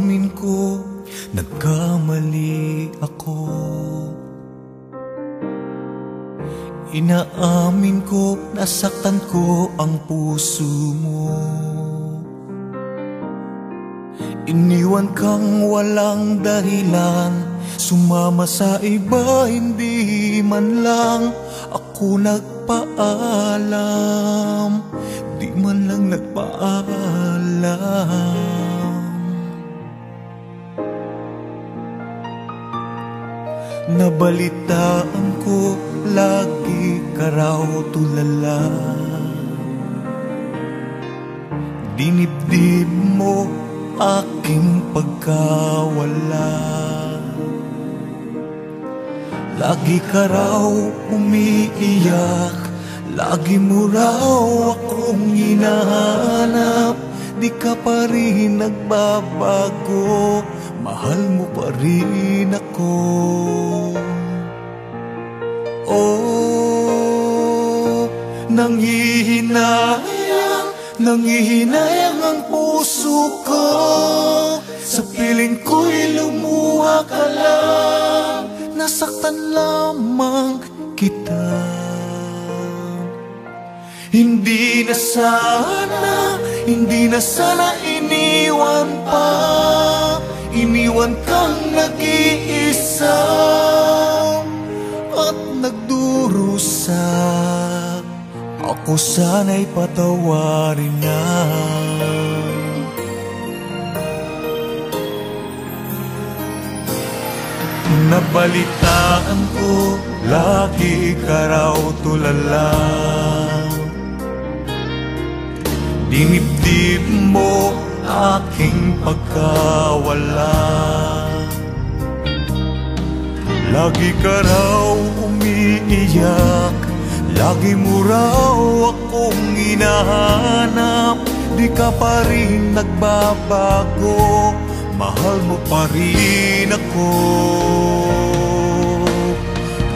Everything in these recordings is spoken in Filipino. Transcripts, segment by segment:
Inaamin ko, nagkamali ako. Inaamin ko, nasaktan ko ang puso mo. Iniwan kang walang dahilan, sumama sa iba, hindi man lang ako nagpaalam. Di man lang nagpaalam. Nabalitaan ko, lagi ka raw tulala. Dinibdib mo aking pagkawala. Lagi ka raw umiiyak, lagi mo raw akong hinahanap. Di ka pa rin nagbabago, mahal mo pa rin ako. Oh, nanghihinayang ang puso ko. Sa piling ko'y lumuha ka lang, nasaktan lamang kita. Hindi na sana iniwan pa. Iniwan kang nag-iisa at nagdurusa. Ako sana'y patawarin na. Nabalitaan ko, lagi ka raw tulala. Dinibdib mo aking pagkawala. Lagi ka raw umiiyak, lagi mo raw akong hinahanap. Di ka pa rin nagbabago, mahal mo pa rin ako.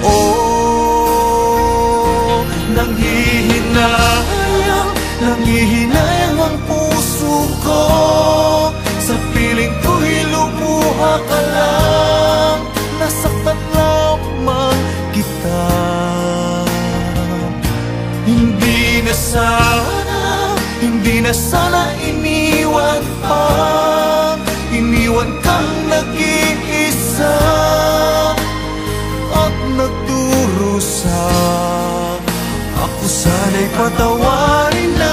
Oh, nanghihinayang ang puso ko. Sa piling ko'y lumuha ka lang, nasaktan lamang kita. Hindi na sana iniwan pa. Iniwan kang nag-iisa at nagdurusa. Ako sana'y patawarin na.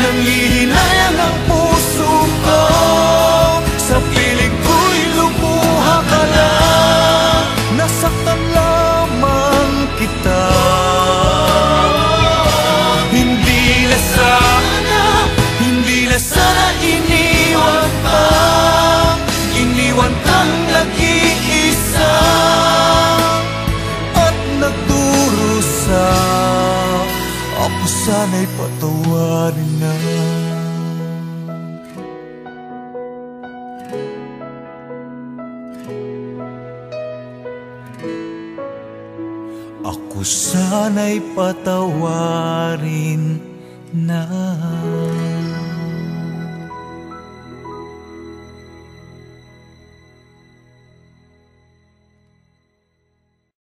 Nanghihinayang ang puso ko. Sa piling ko'y lumuha ka lang, nasaktan lamang kita. Hindi na sana iniwan pa. Iniwan kang nag-iisa at nagdurusa. Ako sana'y patawarin na. Ako sana'y patawarin na.